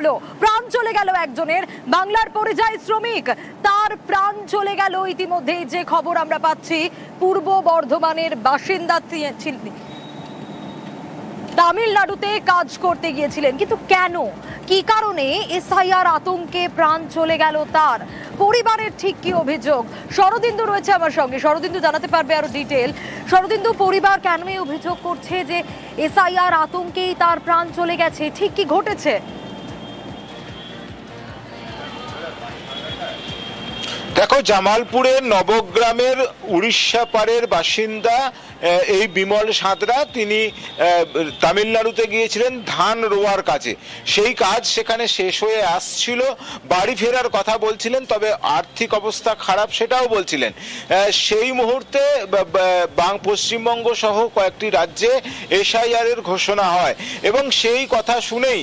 ঘটলো, প্রাণ চলে গেল একজনের, বাংলার পরিযায়ী শ্রমিক, তার প্রাণ চলে গেল। ইতিমধ্যেই যে খবর আমরা পাচ্ছি, পূর্ব বর্ধমানের বাসিন্দা ছিলেন, তামিলনাড়ুতে কাজ করতে গিয়েছিলেন, কিন্তু কেন, কি কারণে এসআইআর আতঙ্কে প্রাণ চলে গেল তার? পরিবারের ঠিক কি অভিযোগ? শরদিন্দু রয়েছে আমার সঙ্গে, শরদিন্দু জানাতে পারবে আরো ডিটেল। শরদিন্দু, পরিবার কেন অভিযোগ করছে যে এসআইআর আতঙ্কেই তার প্রাণ চলে গেছে, ঠিক কি ঘটেছে? দেখো, জামালপুরের নবগ্রামের উড়িষ্যা পারের বাসিন্দা এই বিমল সাঁতরা, তিনি তামিলনাড়ুতে গিয়েছিলেন ধান রোয়ার কাজে। সেই কাজ সেখানে শেষ হয়ে আসছিল, বাড়ি ফেরার কথা বলছিলেন, তবে আর্থিক অবস্থা খারাপ সেটাও বলছিলেন। সেই মুহূর্তে পশ্চিমবঙ্গ সহ কয়েকটি রাজ্যে এসআইআর এর ঘোষণা হয় এবং সেই কথা শুনেই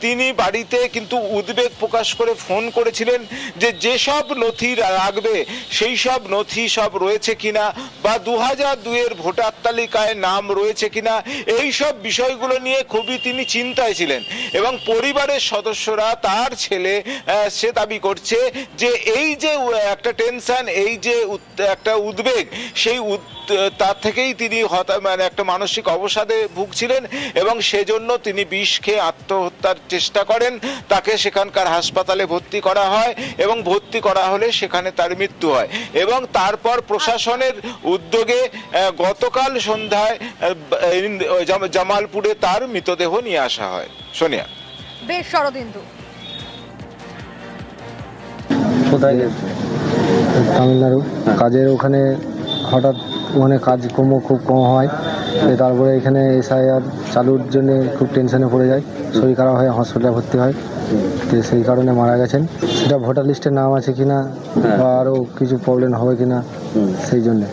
তিনি বাড়িতে কিন্তু উদ্বেগ প্রকাশ করে ফোন করেছিলেন যে যেসব নথি রাখবে সেই সব নথি সব রয়েছে কিনা, বা 2002-এর ভোটার তালিকায় নাম রয়েছে কিনা, এই সব বিষয়গুলো নিয়ে খুবই তিনি চিন্তায় ছিলেন। এবং পরিবারের সদস্যরা, তার ছেলে, সে দাবি করছে যে এই যে একটা টেনশন, এই যে একটা উদ্বেগ, সেই তার থেকেই তিনি একটা মানসিক অবসাদে ভুগছিলেন এবং সেজন্য তিনি বিষ খেয়ে আত্মহত্যার চেষ্টা করেন। তাকে সেখানকার হাসপাতালে ভর্তি করা হয় এবং ভর্তি করা হলে সেখানে তার মৃত্যু হয়। এবং তারপর প্রশাসনের উদ্যোগে গতকাল সন্ধ্যায় জামালপুরে তার মৃতদেহ নিয়ে আসা হয়। সোনিয়া। বেশ, শরদিন্দু। কোথায় গেছে? তামিলনাড়ু কাজের, ওখানে হঠাৎ ওখানে কাজকর্ম খুব কম হয়, তারপরে এখানে এসআইআর চালুর জন্য খুব টেনশনে পড়ে যায়, শরীর খারাপ হয়, হসপিটালে ভর্তি হয়, তো সেই কারণে মারা গেছেন। সেটা ভোটার লিস্টে নাম আছে কিনা বা আরও কিছু প্রবলেম হবে কিনা, সেই জন্য।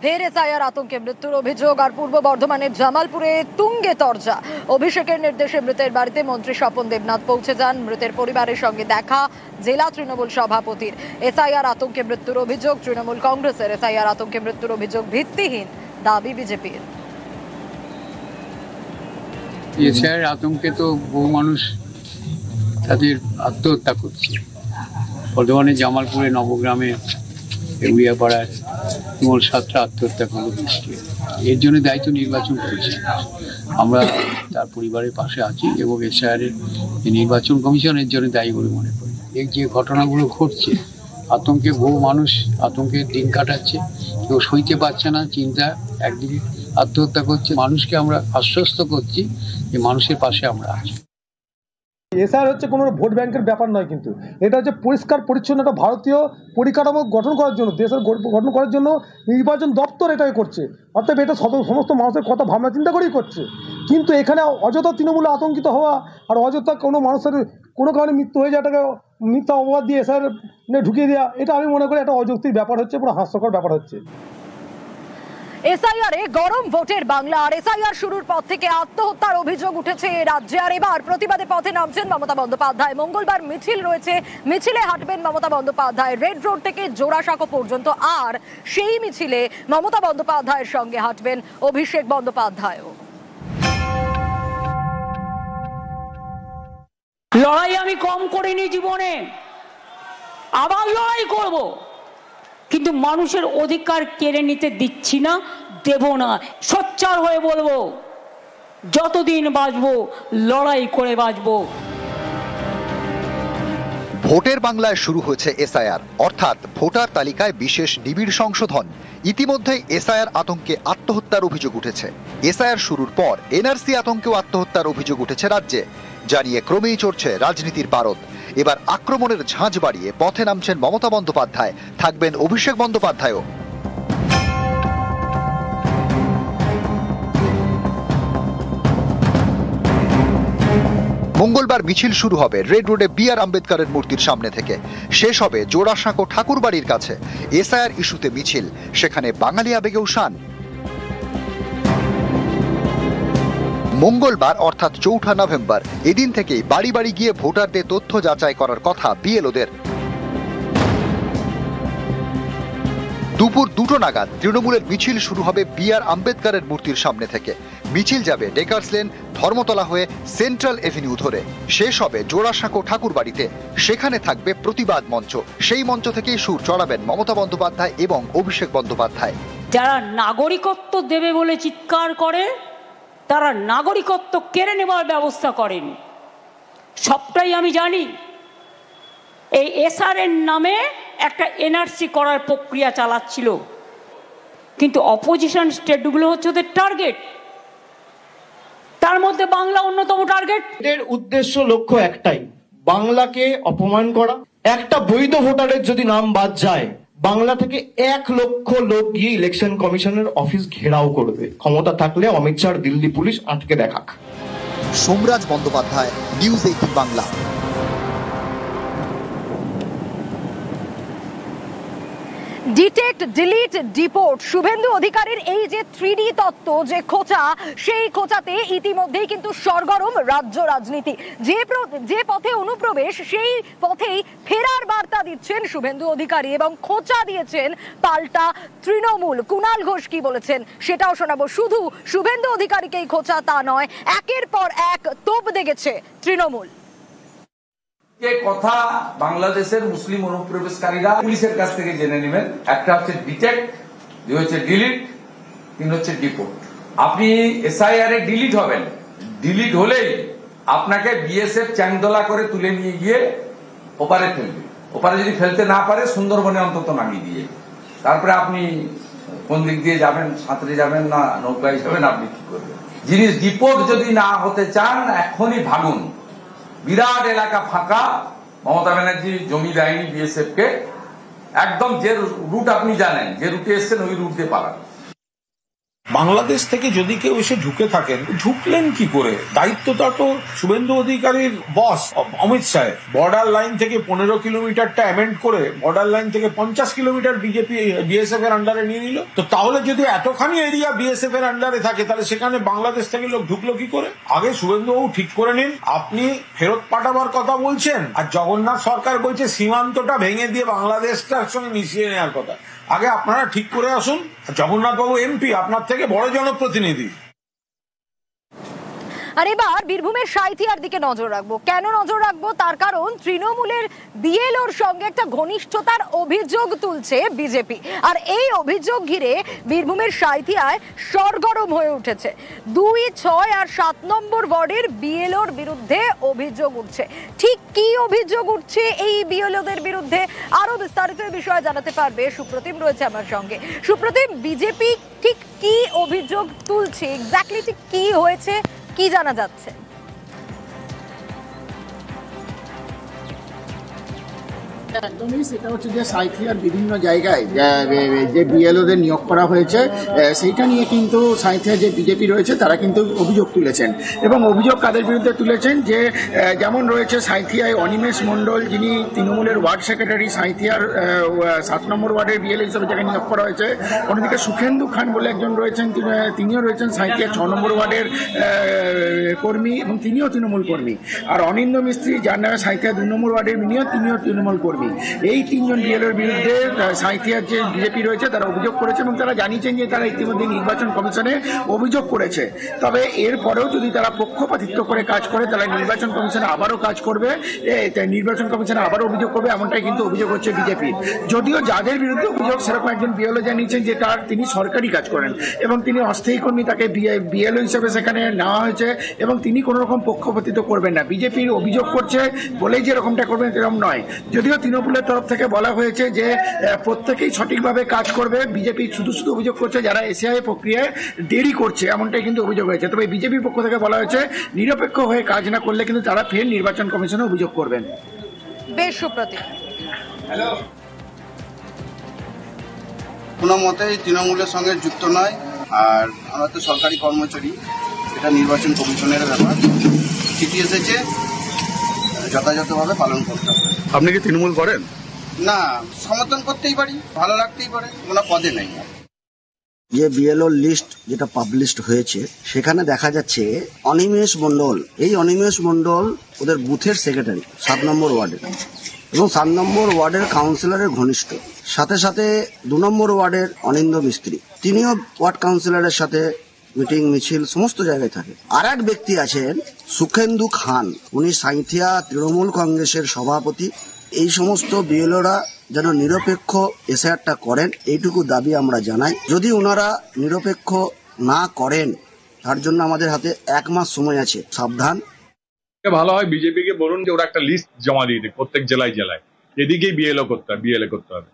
ফের এসআইআর আতঙ্কে মৃত্যুর অভিযোগ। আর পূর্ব বর্ধমানের জামালপুরে তুঙ্গে তরজা। অভিষেকের নির্দেশে মৃতের বাড়িতে মন্ত্রী স্বপন দেবনাথ পৌঁছে যান। মৃতের পরিবারের সঙ্গে দেখা জেলা তৃণমূল সভাপতির। এসআইআর আতঙ্কে মৃত্যুর অভিযোগ তৃণমূল কংগ্রেসের। এসআইআর আতঙ্কে মৃত্যুর অভিযোগ ভিত্তিহীন দাবি বিজেপির। এসআইআর আতঙ্কে তো বহু মানুষ তাদের আত্মহত্যা করছে। বর্ধমানে জামালপুরে নবগ্রামে উড়িয়াপাড়ায় বিমল সাঁতরা আত্মহত্যা করলো বৃষ্টি। এর জন্য দায়িত্ব নির্বাচন করেছে। আমরা তার পরিবারের পাশে আছি এবং এসআইআর এর নির্বাচন কমিশনের জন্য দায়ী বলে মনে করি। এই যে ঘটনাগুলো ঘটছে, আতঙ্কে বহু মানুষ আতঙ্কের দিন কাটাচ্ছে, কেউ সইতে পারছে না, চিন্তা একদিকে আত্মহত্যা করছে। মানুষকে আমরা আশ্বস্ত করছি যে মানুষের পাশে আমরা আছি। এসআইআর হচ্ছে কোনো ভোট ব্যাংকের ব্যাপার নয়, কিন্তু এটা হচ্ছে পরিষ্কার পরিচ্ছন্ন একটা ভারতীয় পরিকাঠামো গঠন করার জন্য, দেশের গঠন করার জন্য নির্বাচন দপ্তর এটাই করছে। অর্থাৎ এটা সমস্ত মানুষের কথা ভাবনা চিন্তা করেই করছে। কিন্তু এখানে অযথা তৃণমূল আতঙ্কিত হওয়া আর অযথা কোনো মানুষের কোনো কারণে মৃত্যু হয়ে যাওয়াটাকে মিথ্যা অপবাদ দিয়ে এসআইআর ঢুকিয়ে দেওয়া, এটা আমি মনে করি একটা অযৌক্তিক ব্যাপার হচ্ছে, পুরো হাস্যকর ব্যাপার হচ্ছে। এসআইআর এ গরম ভোটের বাংলা। আর এসআইআর শুরুর পর থেকে আত্মহত্যার অভিযোগ উঠেছে এই রাজ্যে। আর এবার প্রতিবাদে পথে নামছেন মমতা বন্দ্যোপাধ্যায়। মঙ্গলবার মিছিল রয়েছে, মিছিলে হাঁটবেন মমতা বন্দ্যোপাধ্যায় রেড রোড থেকে জোড়াসাঁকো পর্যন্ত। আর সেই মিছিলে মমতা বন্দ্যোপাধ্যায়ের সঙ্গে হাঁটবেন অভিষেক বন্দ্যোপাধ্যায়। লড়াই আমি কম করিনি জীবনে, আবার লড়াই করব, কিন্তু মানুষের অধিকার কেড়ে নিতে দিচ্ছি না, দেব না। সোচ্চার হয়ে বলবো, যতদিন বাঁচবো লড়াই করে বাঁচবো। ভোটের বাংলায় শুরু হয়েছে এসআইআর, অর্থাৎ ভোটার তালিকায় বিশেষ নিবিড় সংশোধন। ইতিমধ্যেই এসআইআর আতঙ্কে আত্মহত্যার অভিযোগ উঠেছে। এসআইআর শুরুর পর এনআরসি আতঙ্কেও আত্মহত্যার অভিযোগ উঠেছে রাজ্যে, জানিয়ে ক্রমেই চড়ছে রাজনীতির পারদ। এবার আক্রমণের ঝাঁজ বাড়িয়ে পথে নামছেন মমতা বন্দ্যোপাধ্যায়, থাকবেন অভিষেক বন্দ্যোপাধ্যায়ও। মঙ্গলবার মিছিল শুরু হবে রেড রোডে বি.আর. আম্বেদকরের মূর্তির সামনে থেকে, শেষ হবে জোড়াসাঁকো ঠাকুরবাড়ির কাছে। এসআইআর ইস্যুতে মিছিল, সেখানে বাঙালি আবেগে উষান। মঙ্গলবার অর্থাৎ 4 নভেম্বর, এদিন থেকেই বাড়ি বাড়ি গিয়ে ভোটারদের তথ্য যাচাই করার কথা বিএলওদের। দুপুর 2টো নাগাদ তৃণমূলের মিছিল শুরু হবে বি.আর. আম্বেদকরের মূর্তির সামনে থেকে। মিছিল যাবে ডেকার্স লেন, ধর্মতলা হয়ে সেন্ট্রাল এভিনিউ ধরে, শেষ হবে জোড়াসাঁকো ঠাকুরবাড়িতে। সেখানে থাকবে প্রতিবাদ মঞ্চ। সেই মঞ্চ থেকেই সুর চড়াবেন মমতা বন্দ্যোপাধ্যায় এবং অভিষেক বন্দ্যোপাধ্যায়। যারা নাগরিকত্ব দেবে বলে চিৎকার করে তারা নাগরিকত্ব কেড়ে নেওয়ার ব্যবস্থা করেন। সবটাই আমি জানি। এই এসআরএর নামে একটা এনআরসি করার প্রক্রিয়া চালাচ্ছিল, কিন্তু অপোজিশন স্টেটগুলো হচ্ছে ওদের টার্গেট, তার মধ্যে বাংলা অন্যতম টার্গেট। এর উদ্দেশ্য লক্ষ্য একটাই, বাংলাকে অপমান করা। একটা বৈধ ভোটারের যদি নাম বাদ যায়, বাংলা থেকে 1 লক্ষ লোক গিয়ে ইলেকশন কমিশনের অফিস ঘেরাও করবে। ক্ষমতা থাকলে অমিত শাহ দিল্লি পুলিশ আটকে দেখাক। Somraj Bandyopadhyay, news 18 Bangla. Detect, delete, deport, Suvendu অধিকারীর এই যে 3D তত্ত্ব, যে খোঁচা, সেই খোঁচাতে ইতিমধ্যেই কিন্তু সরগরম রাজ্য রাজনীতি। যে পথে অনুপ্রবেশ, সেই পথেই ফেরার বার্তা দিচ্ছেন শুভেন্দু অধিকারী এবং খোঁচা দিয়েছেন পাল্টা তৃণমূল। কুণাল ঘোষ কি বলেছেন সেটাও শোনাবো। শুধু শুভেন্দু অধিকারীকেই খোঁচা তা নয়, একের পর এক তোপ দেখেছে তৃণমূল। যে কথা বাংলাদেশের মুসলিম অনুপ্রবেশকারীরা পুলিশের কাছ থেকে জেনে নেবেন, একটা হচ্ছে ডিটেক্ট, দুই হচ্ছে ডিলিট, তিন হচ্ছে ডিপোর্ট। আপনি এসআইআর এ ডিলিট হবেন, ডিলিট হলেই আপনাকে বিএসএফ চ্যাংদোলা করে তুলে নিয়ে গিয়ে ওপারে ফেলবে। ওপারে যদি ফেলতে না পারে সুন্দরবনে অন্তত নামিয়ে দিয়ে, তারপরে আপনি কোন দিক দিয়ে যাবেন, সাঁতরে যাবেন না নৌকায় যাবেন, আপনি কি করবেন। যিনি ডিপোর্ট যদি না হতে চান, এখনই ভাগুন। বিরাট এলাকা ফাঁকা, মমতা ব্যানার্জি জমি দেয়নি বিএসএফ কে, একদম যে রুট আপনি জানেন, যে রুটে এসছেন ওই রুট দিয়ে পালান। বাংলাদেশ থেকে যদি কেউ এসে ঢুকে থাকেন, ঢুকলেন কি করে? দায়িত্বটা তো শুভেন্দু অধিকারীর বস অমিত শাহ। বর্ডার লাইন থেকে 15 কিলোমিটারটা অ্যামেন্ড করে বর্ডার লাইন থেকে 50 কিলোমিটার বিজেপি বিএসএফ এর আন্ডারে নিয়ে নিল। তো তাহলে যদি এতখানি এরিয়া বিএসএফ এর আন্ডারে থাকে, তাহলে সেখানে বাংলাদেশ থেকে লোক ঢুকলো কি করে? আগে শুভেন্দুবাবু ঠিক করে নিন। আপনি ফেরত পাঠাবার কথা বলছেন, আর জগন্নাথ সরকার বলছে সীমান্তটা ভেঙে দিয়ে বাংলাদেশটার সঙ্গে মিশিয়ে নেওয়ার কথা। আগে আপনারা ঠিক করে আসুন। জগন্নাথ বাবু এমপি, আপনার থেকে বড় জনপ্রতিনিধি। আর এবার বীরভূমের সাঁইথিয়ার দিকে নজর রাখবো। কেন নজর রাখবো? তার কারণ তৃণমূলের বিএলওর সঙ্গে একটা ঘনিষ্ঠতার অভিযোগ তুলছে বিজেপি, আর এই অভিযোগ ঘিরে বীরভূমের সাঁইথিয়ায় সরগরম হয়ে উঠেছে। 2, 6 আর 7 নম্বর ওয়ার্ডের বিএলওর বিরুদ্ধে অভিযোগ উঠছে। ঠিক কি অভিযোগ উঠছে এই বিএলওদের বিরুদ্ধে, আরো বিস্তারিত বিষয়ে জানাতে পারবে সুপ্রতিম, রয়েছে আমার সঙ্গে। সুপ্রতিম, বিজেপি ঠিক কি অভিযোগ তুলছে, এক্স্যাক্টলি ঠিক কি হয়েছে, কি জানা যাচ্ছে? একদমই, সেটা হচ্ছে যে সাঁইথিয়ার বিভিন্ন জায়গায় যে বিএলওদের নিয়োগ করা হয়েছে, সেইটা নিয়ে কিন্তু সাঁইথিয়ার যে বিজেপি রয়েছে তারা কিন্তু অভিযোগ তুলেছেন। এবং অভিযোগ কাদের বিরুদ্ধে তুলেছেন, যে যেমন রয়েছে সাঁইথিয়ায় অনিমেষ মণ্ডল, যিনি তৃণমূলের ওয়ার্ড সেক্রেটারি, সাঁইথিয়ার 7 নম্বর ওয়ার্ডের বিএলও হিসেবে যাকে নিয়োগ করা হয়েছে। অন্যদিকে সুখেন্দু খান বলে একজন রয়েছেন, তিনিও রয়েছেন সাঁইথিয়ার 6 নম্বর ওয়ার্ডের কর্মী এবং তিনিও তৃণমূল কর্মী। আর অনিন্দ মিস্ত্রি, যার নামে সাঁইথিয়া 2 নম্বর ওয়ার্ডের তিনিও তৃণমূল কর্মী। এই 3 জন বিএলওর বিরুদ্ধে সাঁইথিয়ার যে বিজেপি রয়েছে তারা অভিযোগ করেছে এবং তারা জানিয়েছেন যে তারা ইতিমধ্যে নির্বাচন কমিশনে অভিযোগ করেছে। তবে এরপরেও যদি তারা পক্ষপাতিত্ব করে কাজ করে, তাহলে নির্বাচন কমিশনে আবারও কাজ করবে, নির্বাচন কমিশনে আবারও অভিযোগ করবে, এমনটাই কিন্তু অভিযোগ হচ্ছে বিজেপির। যদিও যাদের বিরুদ্ধে অভিযোগ সেরকম একজন বিএলও জানিয়েছেন যে তিনি সরকারি কাজ করেন এবং তিনি অস্থায়ী কর্মী, তাকে বিএলও হিসেবে সেখানে নেওয়া হয়েছে এবং তিনি কোনো রকম পক্ষপাতিত্ব করবেন না। বিজেপির অভিযোগ করছে বলেই যে এরকমটা করবেন এরকম নয়। যদিও তৃণমূলের তরফ থেকে বলা হয়েছে যে প্রত্যেকেই সঠিকভাবে কাজ করবে। বিজেপি শুধু অভিযোগ করছে যারা এসআইআর প্রক্রিয়ায় দেরি করছে, এমনটাই কিন্তু অভিযোগ হয়েছে। তবে বিজেপির পক্ষ থেকে বলা হয়েছে নিরপেক্ষ হয়ে কাজ না করলে কিন্তু তারা ফের নির্বাচন কমিশনে অভিযোগ করবেন। বেশ সুপ্রতিম। কোনো মতেই তৃণমূলের সঙ্গে যুক্ত নয়, আর আমরা তো সরকারি কর্মচারী, এটা নির্বাচন কমিশনের ব্যাপার। চিঠি এসেছে, যথাযথভাবে পালন করতে হবে। আপনি কি তৃণমূল করেন? না, সমর্থন করতেই পারি, ভালো লাগতেই পারে, কোনো পদে নেই। যে বিএলও লিস্ট যেটা পাবলিশড হয়েছে, সেখানে দেখা যাচ্ছে অনিমেষ মণ্ডল, এই অনিমেষ মণ্ডল ওদের বুথের সেক্রেটারি 7 নম্বর ওয়ার্ডের, এবং 7 নম্বর ওয়ার্ডের কাউন্সিলরের ঘনিষ্ঠ। সাথে সাথে 2 নম্বর ওয়ার্ডের অনিন্দ মিস্ত্রি, তিনিও ওয়ার্ড কাউন্সিলরের সাথে মিটিং মিছিল সমস্ত জায়গায় থাকে। আর এক ব্যক্তি আছেন সুখেন্দু খান, উনি সাঁইথিয়া তৃণমূল কংগ্রেসের সভাপতি। এই সমস্ত বিএলওরা যেন নিরপেক্ষ এসআইআরটা করেন, এইটুকু দাবি আমরা জানাই। যদি ওনারা নিরপেক্ষ না করেন তার জন্য আমাদের হাতে 1 মাস সময় আছে, সাবধান। ভালো হয় বিজেপিকে বলুন যে ওরা একটা লিস্ট জমা দিয়ে দিক প্রত্যেক জেলায় জেলায়, এদিকেই বিএলও করতে হবে,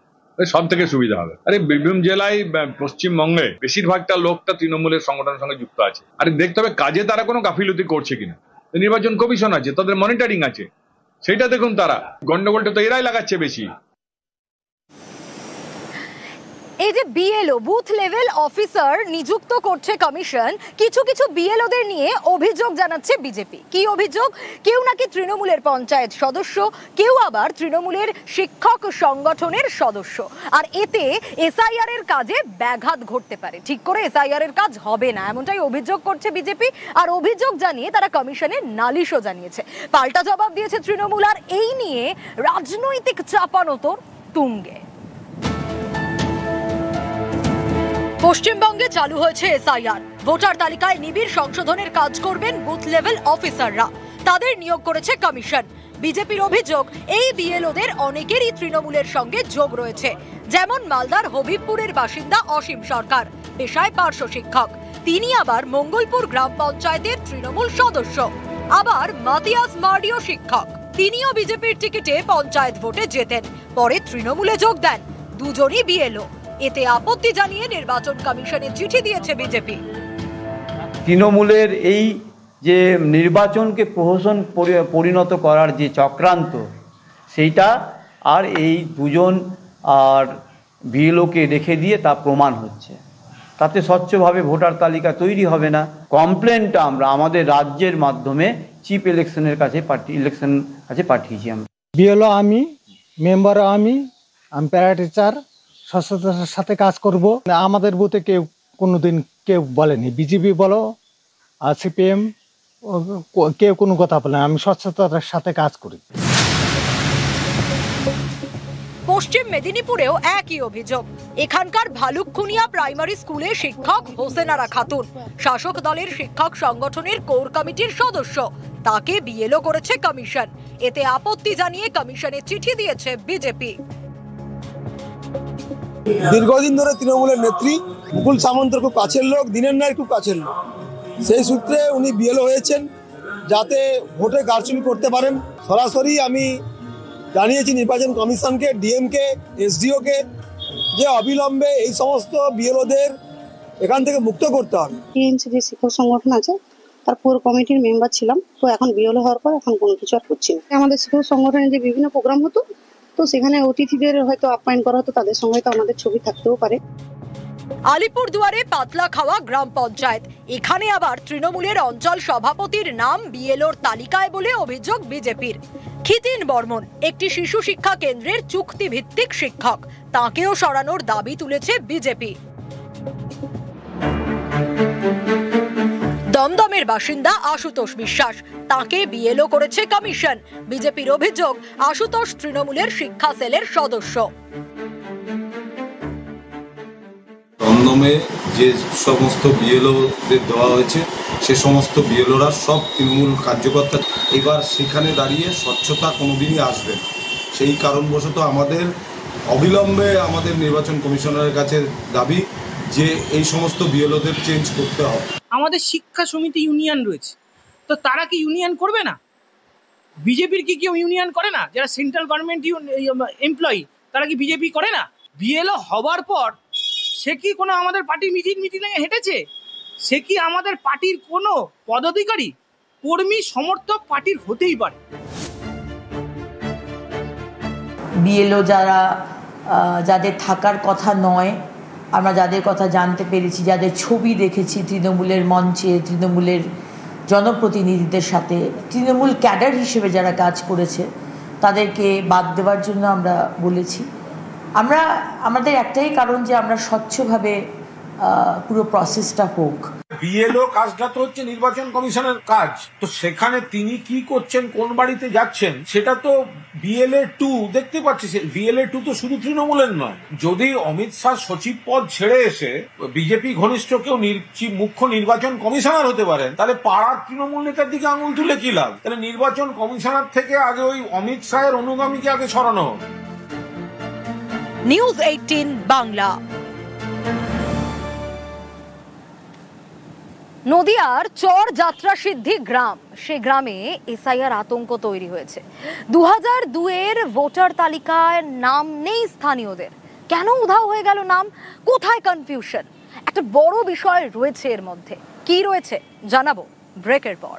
সব থেকে সুবিধা হবে। আরে বীরভূম জেলায় পশ্চিমবঙ্গে বেশিরভাগটা লোকটা তৃণমূলের সংগঠনের সঙ্গে যুক্ত আছে। আরে দেখতে হবে কাজে তারা কোনো গাফিলতি করছে কিনা। নির্বাচন কমিশন আছে, তাদের মনিটরিং আছে, সেটা দেখুন। তারা গন্ডগোলটা তো এরাই লাগাচ্ছে বেশি। এই যে বিএলও বুথ লেভেল অফিসার নিযুক্ত করছে কমিশন, কিছু কিছু বিএলওদের নিয়ে অভিযোগ জানাচ্ছে বিজেপি। কি অভিযোগ? কেউ নাকি তৃণমূলের পঞ্চায়েত সদস্য, কেউ আবার তৃণমূলের শিক্ষক সংগঠনের সদস্য, আর এতে এসআইআর এর কাজে ব্যাঘাত ঘটতে পারে। ঠিক করে এসআইআর এর কাজ হবে না, এমনটাই অভিযোগ করছে বিজেপি। আর অভিযোগ জানিয়ে তারা কমিশনে নালিশও জানিয়েছে। পাল্টা জবাব দিয়েছে তৃণমূল, আর এই নিয়ে রাজনৈতিক চাপানোতর তুঙ্গে। পশ্চিমবঙ্গে চালু হয়েছে এসআইআর। ভোটার তালিকায় নিবিড় সংশোধনের কাজ করবেন বুথ লেভেল অফিসাররা, তাদের নিয়োগ করেছে কমিশন। বিজেপির অভিযোগ, এই বিএলওদের অনেকেরই তৃণমূলের সঙ্গে যোগ রয়েছে। যেমন মালদার হবিবপুরের বাসিন্দা অসীম সরকার, পেশায় পার্শ্ব শিক্ষক। তিনি আবার মঙ্গলপুর গ্রাম পঞ্চায়েতের তৃণমূল সদস্য। আবার মাতিয়াস মার্ডিও শিক্ষক, তিনিও বিজেপির টিকিটে পঞ্চায়েত ভোটে জেতেন, পরে তৃণমূলে যোগ দেন। দুজনই বিএলও। এতে আপত্তি জানিয়ে নির্বাচন কমিশনে চিঠি দিয়েছে বিজেপি। তৃণমূলের এই যে নির্বাচনকে প্রহসন পরিণত করার যে চক্রান্ত, সেইটা আর এই দুজন আর বিএলওকে রেখে দিয়ে তা প্রমাণ হচ্ছে। তাতে স্বচ্ছভাবে ভোটার তালিকা তৈরি হবে না। কমপ্লেনটা আমরা আমাদের রাজ্যের মাধ্যমে চিফ ইলেকশনের কাছে পাঠিয়েছি। আমরা বিএলও আমি, মেম্বারও আমি প্যারা টিচার, স্বচ্ছতার সাথে কাজ করব। আমাদের বুথে কোনোদিন কেউ বলেনি, বিজেপি বলো আর সিপিএম কেউ কোনো কথা বলে না। আমি স্বচ্ছতার সাথে কাজ করি। পশ্চিম মেদিনীপুরেও একই অভিযোগ। এখানকার ভালুকখুনিয়া প্রাইমারি স্কুলে শিক্ষক হোসেনারা খাতুন, শাসক দলের শিক্ষক সংগঠনের কোর কমিটির সদস্য। তাকে বিএলও করেছে কমিশন। এতে আপত্তি জানিয়ে কমিশনে চিঠি দিয়েছে বিজেপি। দীর্ঘদিন ধরে তৃণমূলের নেত্রী মুকুল সামন্তর খুব কাছের লোক, দিনের ন্যায় খুব কাছের লোক। সেই সূত্রে উনি বিএলও হয়েছেন যাতে ভোটে কারচুপি করতে পারেন। সরাসরি আমি জানিয়েছি নির্বাচন কমিশনকে, ডিএমকে, এসডিওকে যে অবিলম্বে এই সমস্ত বিএলওদের এখান থেকে মুক্ত করতে হবে। টিএমসি যে শিক্ষক সংগঠন আছে তার পুরো কমিটির মেম্বার ছিলাম, তো এখন বিএলও হওয়ার পর এখন কোনো কিছু আর করছি না। আমাদের শিক্ষক সংগঠনে যে বিভিন্ন প্রোগ্রাম হতো, তো সেখানে অতিথিদের হয়তো আপ্যায়ন করা হতো, তাদের সঙ্গে তো আমাদের ছবি থাকতেও পারে। আলিপুরদুয়ারে পাতলা খাওয়া গ্রাম পঞ্চায়েত, এখানে আবার তৃণমূলের অঞ্চল সভাপতির নাম বিএলওর তালিকায় বলে অভিযোগ বিজেপির। খিতিন বর্মন একটি শিশু শিক্ষা কেন্দ্রের চুক্তিভিত্তিক শিক্ষক, তাকেও সরানোর দাবি তুলেছে বিজেপি। দমদমের বাসিন্দা আশুতোষ বিশ্বাস, তাকে বিএলও করেছে কমিশন। বিজেপির অভিযোগ, আশুতোষ তৃণমূলের শিক্ষা সেলের সদস্য। দমদমে যে সমস্ত বিএলওদের দেওয়া হয়েছে সে সমস্ত বিএলওরা সব তৃণমূল কার্যকর্তা। এবার সেখানে দাঁড়িয়ে স্বচ্ছতা কোনোদিনই আসবে না। সেই কারণবশত আমাদের অবিলম্বে আমাদের নির্বাচন কমিশনারের কাছে দাবি যে এই সমস্ত বিএলওদের চেঞ্জ করতে হবে। আমাদের শিক্ষা সমিতি ইউনিয়ন রয়েছে, তো তারা কি ইউনিয়ন করবে না? বিজেপির কি কেউ ইউনিয়ন করে না? যারা সেন্ট্রাল গভর্নমেন্ট এমপ্লয়ি তারা কি বিজেপি করে না? বিএলও হবার পর সে কি কোনো আমাদের পার্টির মিটিংয়ে হেঁটেছে? সে কি আমাদের পার্টির কোনো পদাধিকারী, কর্মী, সমর্থক পার্টির হতেই পারে? বিএলও যাদের থাকার কথা নয়, আমরা যাদের কথা জানতে পেরেছি, যাদের ছবি দেখেছি তৃণমূলের মঞ্চে, তৃণমূলের জনপ্রতিনিধিদের সাথে, তৃণমূল ক্যাডার হিসেবে যারা কাজ করেছে, তাদেরকে বাদ দেওয়ার জন্য আমরা বলেছি। আমাদের একটাই কারণ যে আমরা স্বচ্ছভাবে পুরো প্রসেসটা হোক। বিএলও কাজটা তো হচ্ছে নির্বাচন কমিশনের কাজ, তো সেখানে তিনি কি করছেন, কোন বাড়িতে যাচ্ছেন, সেটা তো বিএলএ 2 দেখতে পাচ্ছি। বিএলএ 2 তো শুধু তৃণমূলের নয়। যদি অমিত শাহ সচিব পদ ছেড়ে এসে বিজেপি ঘনিষ্ঠ কেউ মুখ্য নির্বাচন কমিশনার হতে পারেন, তাহলে পাড়ার তৃণমূল নেতার দিকে আঙুল তুলে কি লাভ? তাহলে নির্বাচন কমিশনার থেকে আগে ওই অমিত শাহের অনুগামীকে আগে সরানো হোক। নিউজ 18 বাংলা। নদিয়ার চর যাত্রা সিদ্ধি গ্রাম, সে গ্রামে এসআইআর আতঙ্ক তৈরি হয়েছে। 2002-এর ভোটার তালিকায় নাম নেই স্থানীয়দের। কেন উধাও হয়ে গেল নাম? কোথায় কনফিউশন? একটা বড় বিষয় রয়েছে এর মধ্যে। কি রয়েছে জানাবো ব্রেকের পর।